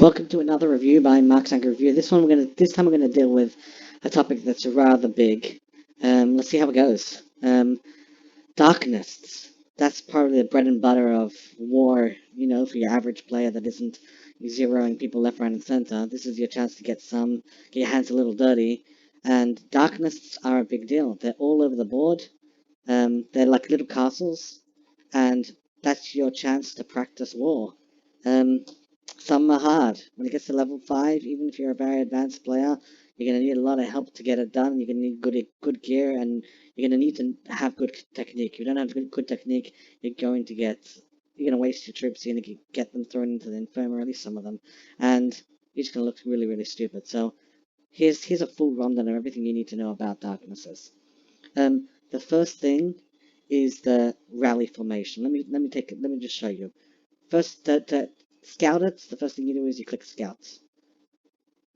Welcome to another review by Mark's Anchor Review. This time we're gonna deal with a topic that's rather big. Let's see how it goes. Darknests. That's probably the bread and butter of war. For your average player that isn't zeroing people left, right, and center. This is your chance to get your hands a little dirty. And Darknests are a big deal. They're all over the board. They're like little castles, and that's your chance to practice war. Some are hard. When it gets to level 5, even if you're a very advanced player, you're going to need a lot of help to get it done. You're going to need good gear, and you're going to need to have good technique. If you don't have good technique, you're going to waste your troops. You're going to get them thrown into the infirmary, at least some of them, and you're just going to look really, really stupid. So here's a full rundown of everything you need to know about Darknesses. The first thing is the rally formation. Let me just show you. First, to scout it, the first thing you do is you click scouts.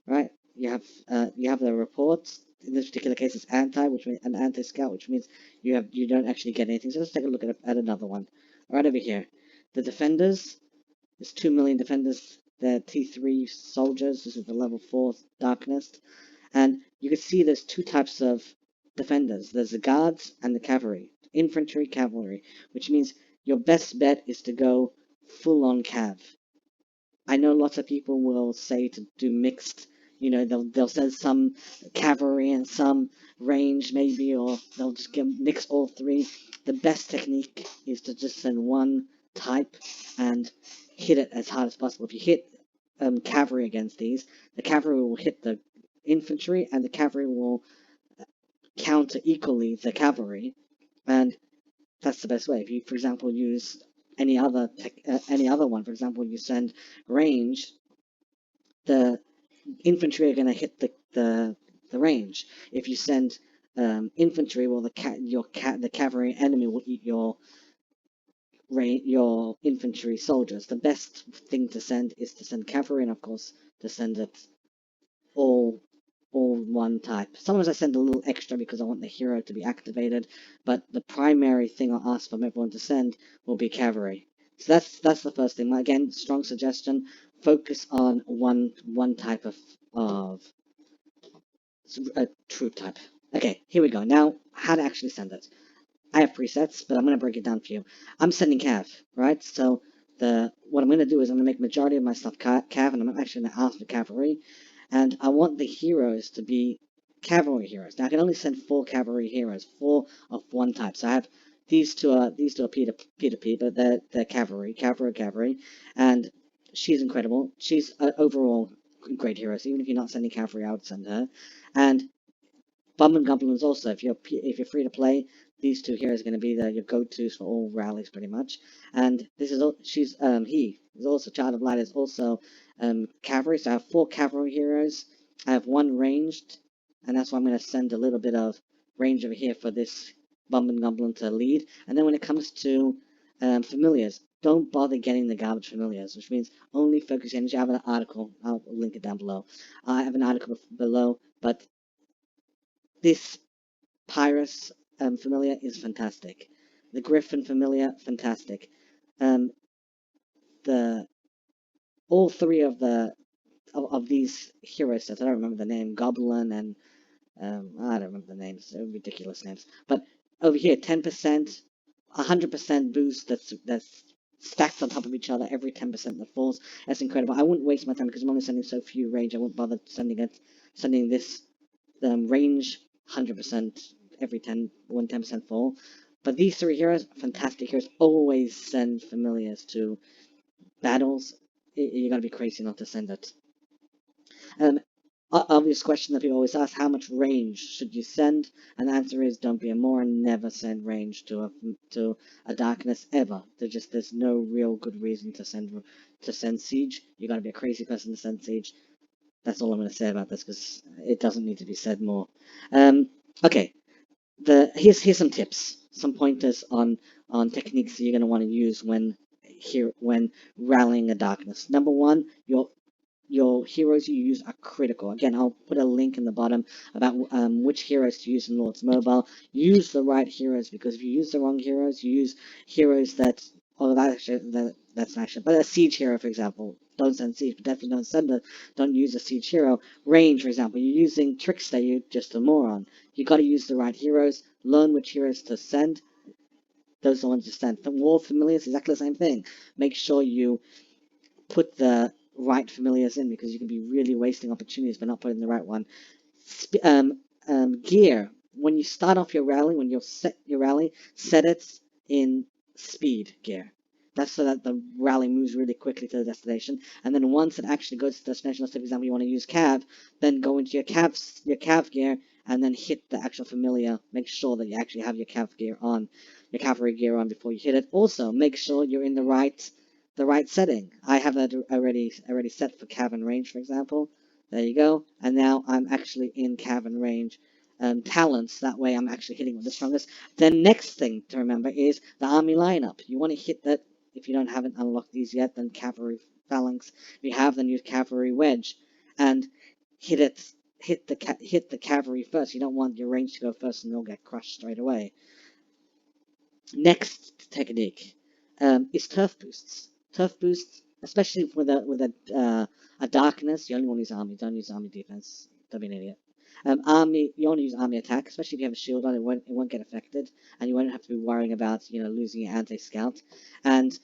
Right? You have the reports. In this particular case, it's which means an anti-scout, which means you don't actually get anything. So let's take a look at another one. Right over here, the defenders. There's 2 million defenders. They're T3 soldiers. This is the level 4 Darknest, and you can see there's two types of defenders. There's the guards and the cavalry, infantry, cavalry, which means your best bet is to go full-on cav. I know lots of people will say to do mixed, they'll send some cavalry and some range maybe, or they'll just mix all three. The best technique is to just send one type and hit it as hard as possible. If you hit cavalry against these, the cavalry will hit the infantry, and the cavalry will counter equally the cavalry, and that's the best way. If you, for example, use any other one, for example, you send range, the infantry are going to hit the range. If you send infantry, well, the cavalry enemy will eat your infantry soldiers. The best thing to send is to send cavalry, and of course to send it all one type. Sometimes I send a little extra because I want the hero to be activated, but the primary thing I'll ask from everyone to send will be cavalry. So that's the first thing. Again, strong suggestion: focus on one type of troop type. Okay, here we go. Now, how to actually send it. I have presets, but I'm going to break it down for you. I'm sending cav, right? So what I'm going to do is I'm going to make majority of my stuff cav, and I'm actually going to ask for cavalry. And I want the heroes to be cavalry heroes. Now I can only send 4 cavalry heroes, 4 of one type. So I have these two are P2P, but they're cavalry, and she's incredible. She's overall great hero. So even if you're not sending cavalry, I would send her. And Bombin Goblins also. If you're free to play, these two heroes are going to be your go-tos for all rallies pretty much. And he is also Child of Light, is also cavalry. So I have 4 cavalry heroes. I have 1 ranged, and that's why I'm going to send a little bit of range over here for this Bombin Goblin to lead. And then when it comes to familiars, don't bother getting the garbage familiars, which means only focus energy. I have an article. I'll link it down below. I have an article below, but this Pyrus familiar is fantastic. The Griffin familiar, fantastic. All 3 of these hero sets, I don't remember the name, Goblin and I don't remember the names. They're ridiculous names. But over here, 10%, 100% boost that's stacked on top of each other every 10% that falls. That's incredible. I wouldn't waste my time because I'm only sending so few range. I wouldn't bother sending this range 100% every 10% fall. But these 3 heroes, fantastic heroes. Always send familiars to battles. You gotta be crazy not to send it. Obvious question that people always ask: how much range should you send? And the answer is: don't be a moron. Never send range to a Darkness ever. There's no real good reason to send siege. You gotta be a crazy person to send siege. That's all I'm going to say about this because it doesn't need to be said more. Okay, here's some tips, some pointers on techniques that you're going to want to use when rallying a Darkness. Number 1, your heroes you use are critical. Again, I'll put a link in the bottom about which heroes to use in Lord's Mobile. Use the right heroes, because if you use the wrong heroes, you use heroes that's not actually, but a siege hero, for example. don't send siege, but definitely don't use a siege hero. Range, for example, you're using Trickster, you're just a moron. You got to use the right heroes, learn which heroes to send. Those are the ones to send. The War Familiars, exactly the same thing. Make sure you put the right familiars in, because you can be really wasting opportunities by not putting the right one. Gear. When you start off your rally, when you set your rally, set it in speed gear. That's so that the rally moves really quickly to the destination. And then once it actually goes to the destination, let's say for example you want to use Cav, then go into your Cav gear and then hit the actual familiar. Make sure that you actually have your Cav gear on, your cavalry gear on before you hit it. Also, make sure you're in the right setting. I have that already set for Cav and range, for example. There you go. And now I'm actually in Cav and range talents. That way I'm actually hitting with the strongest. The next thing to remember is the army lineup. You want to hit that. If you haven't unlocked these yet, then Cavalry Balance. If you have, then use Cavalry Wedge. And hit it. Hit the cavalry first. You don't want your range to go first and you'll get crushed straight away. Next technique is Kerf Boosts. Kerf Boosts, especially with a Darkness, you only want to use army. Don't use army defense. Don't be an idiot. Army, you only use army attack, especially if you have a shield on. It won't get affected, and you won't have to be worrying about losing your anti-scout. And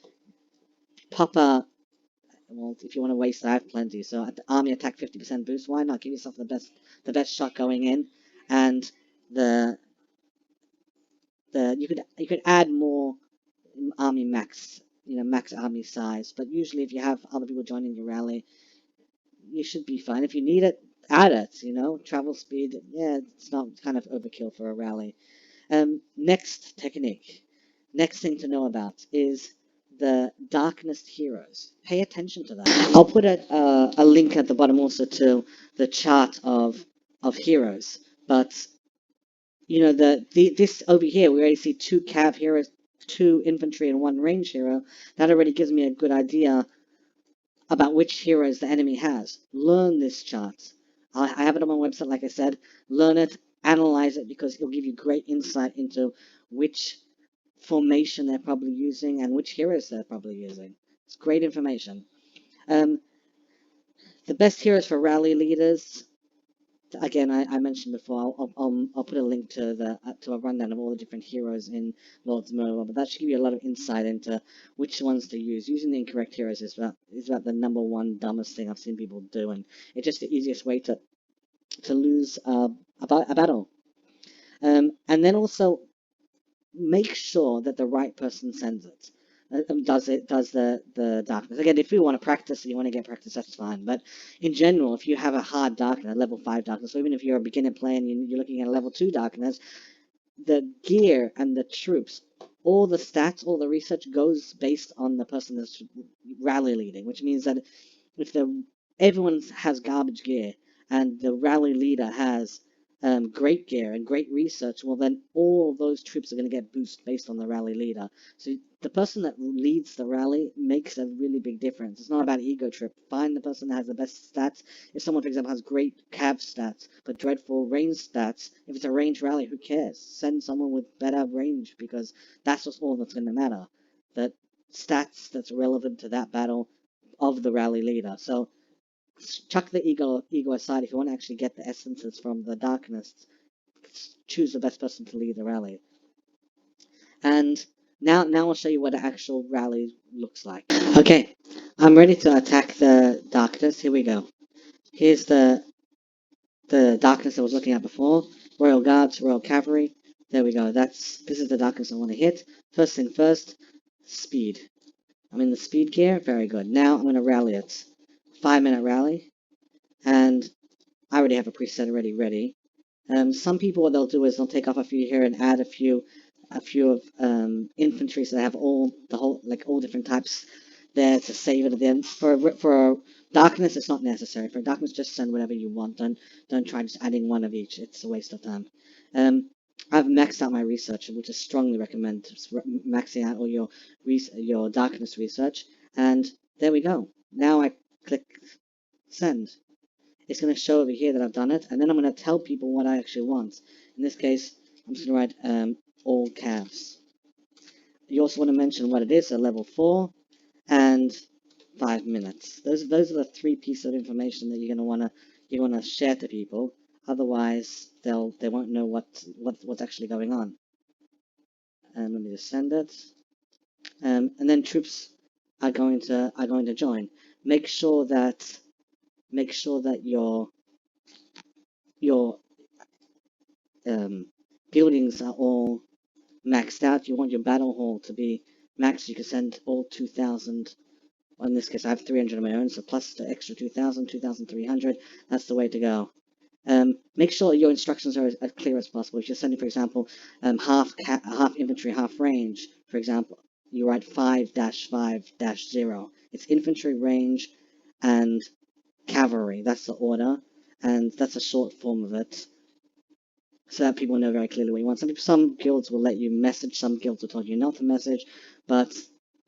pop a well, if you want to waste, I have plenty. So at the army attack 50% boost. Why not give yourself the best shot going in, and the you could add more army max, max army size. But usually, if you have other people joining your rally, you should be fine. If you need it, add it. Travel speed. Yeah, it's not kind of overkill for a rally. Next technique. Next thing to know about is the Darknest heroes. Pay attention to that. I'll put a link at the bottom also to the chart of heroes. But this over here, we already see 2 cav heroes, 2 infantry, and 1 range hero. That already gives me a good idea about which heroes the enemy has. Learn this chart. I have it on my website, like I said. Learn it, analyze it, because it'll give you great insight into which formation they're probably using and which heroes they're probably using. It's great information. The best heroes for rally leaders. Again, I mentioned before. I'll put a link to a rundown of all the different heroes in Lords of Murder, but that should give you a lot of insight into which ones to use. Using the incorrect heroes is about the #1 dumbest thing I've seen people do, and it's just the easiest way to lose a battle. And then also make sure that the right person sends it. Does the Darkness. Again, if you want to practice and you want to get practice, that's fine. But in general, if you have a hard Darkness, level 5 Darkness, or even if you're a beginner player and you're looking at a level 2 Darkness, the gear and the troops, all the stats, all the research goes based on the person that's rally leading, which means that if everyone has garbage gear and the rally leader has great gear and great research, well then all those troops are going to get boosted based on the rally leader. So the person that leads the rally makes a really big difference. It's not about ego trip. Find the person that has the best stats. If someone, for example, has great cav stats but dreadful range stats, if it's a range rally, who cares? Send someone with better range, because that's just all that's going to matter. That stats that's relevant to that battle of the rally leader. So chuck the ego aside. If you want to actually get the essences from the Darkness, choose the best person to lead the rally. And now I'll show you what an actual rally looks like. Okay, I'm ready to attack the Darkness. Here we go. Here's the Darkness I was looking at before. Royal Guards, Royal Cavalry. There we go. This is the Darkness I want to hit. First thing first, speed. I'm in the speed gear. Very good. Now I'm going to rally it. 5-minute rally. And I already have a preset already ready. Some people, what they'll do is they'll take off a few here and add a few of infantry, so they have all different types there to save it at the end. For Darkness, it's not necessary. For Darkness, just send whatever you want. Don't try just adding one of each. It's a waste of time. I've maxed out my research, which I strongly recommend maxing out all your Darkness research. And there we go. Now I click send. It's going to show over here that I've done it, and then I'm going to tell people what I actually want. In this case, I'm just going to write all calves. You also want to mention what it is, a level 4, and 5 minutes. Those are the 3 pieces of information that you're gonna share to people. Otherwise, they won't know what's actually going on. Let me just send it. And then troops are going to join. Make sure that your buildings are all maxed out. You want your battle hall to be maxed. You can send all 2,000. Well, in this case, I have 300 of my own, so plus the extra 2,000, 2,300. That's the way to go. Make sure your instructions are as clear as possible. If you're sending, for example, half infantry, half range, for example, you write 5-5-0. It's infantry, range, and cavalry. That's the order, and that's a short form of it, so that people know very clearly what you want. Some guilds will let you message, some guilds will tell you not to message, but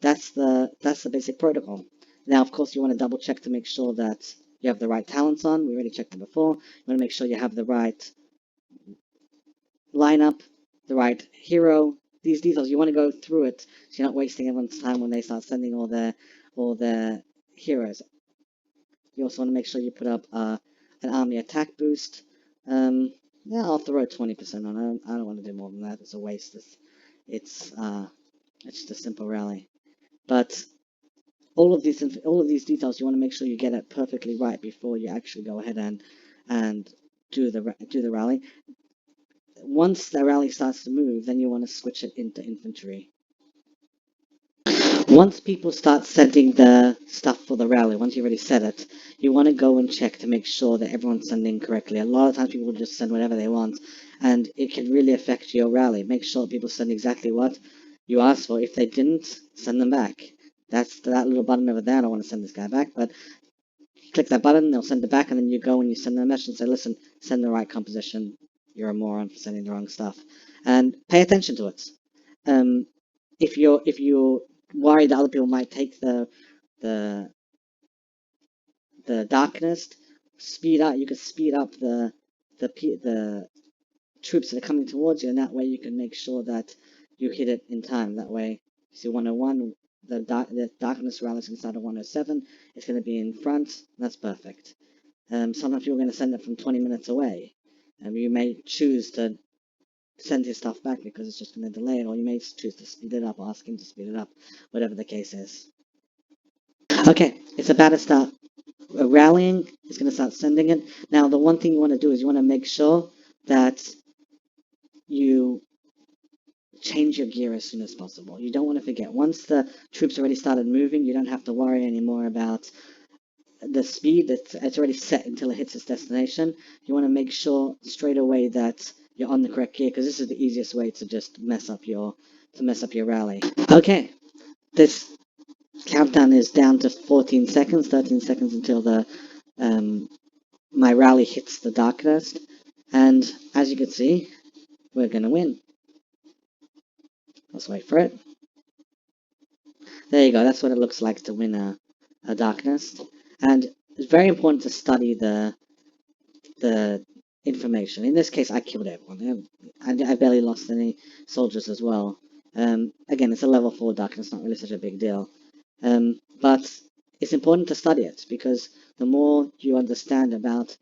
that's the basic protocol. Now, of course, you want to double check to make sure that you have the right talents on. We already checked it before. You want to make sure you have the right lineup, the right hero. These details, you want to go through it so you're not wasting everyone's time when they start sending all their heroes. You also want to make sure you put up an army attack boost. Yeah, I'll throw 20% on. I don't want to do more than that. It's a waste. It's just a simple rally. But all of these details, you want to make sure you get it perfectly right before you actually go ahead and do the rally. Once the rally starts to move, then you want to switch it into infantry. Once people start sending the stuff for the rally, once you already set it, you want to go and check to make sure that everyone's sending correctly. A lot of times people will just send whatever they want, and it can really affect your rally. Make sure people send exactly what you asked for. If they didn't, send them back. That's that little button over there. I don't want to send this guy back, but click that button, they'll send it back, and then you go and you send them a message and say, listen, send the right composition. You're a moron for sending the wrong stuff. And pay attention to it. If you're worried that other people might take the Darknest, you can speed up the troops that are coming towards you, and that way you can make sure that you hit it in time. That way, you see 101, the Darkness rally is going to start at 107, it's going to be in front, that's perfect. Sometimes people are going to send it from 20 minutes away, and you may choose to send his stuff back because it's just going to delay it, or you may choose to speed it up, or ask him to speed it up, whatever the case is. Okay, it's about to start rallying. It's going to start sending it. Now, the one thing you want to do is you want to make sure that you change your gear as soon as possible. You don't want to forget. Once the troops already started moving, you don't have to worry anymore about the speed. It's already set until it hits its destination. You want to make sure straight away that you're on the correct gear, because this is the easiest way to just mess up your rally. Okay, this countdown is down to 14 seconds, 13 seconds until the my rally hits the Darknest, and as you can see, we're gonna win. Let's wait for it. There you go, that's what it looks like to win a Darknest. And it's very important to study the information. In this case, I killed everyone. I barely lost any soldiers as well. Again, it's a level 4 Darkness, not really such a big deal. But it's important to study it, because the more you understand about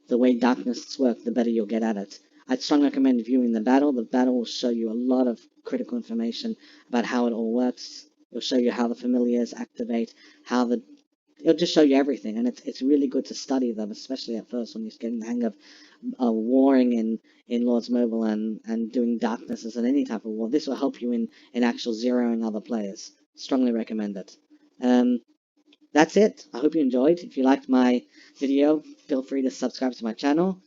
the way Darknests work, the better you'll get at it. I'd strongly recommend viewing the battle. The battle will show you a lot of critical information about how it all works. It'll show you how the familiars activate, it'll just show you everything, and it's really good to study them, especially at first when you're getting the hang of warring in Lords Mobile and doing Darknesses and any type of war. This will help you in actual zeroing other players. Strongly recommend it. That's it. I hope you enjoyed. If you liked my video, feel free to subscribe to my channel.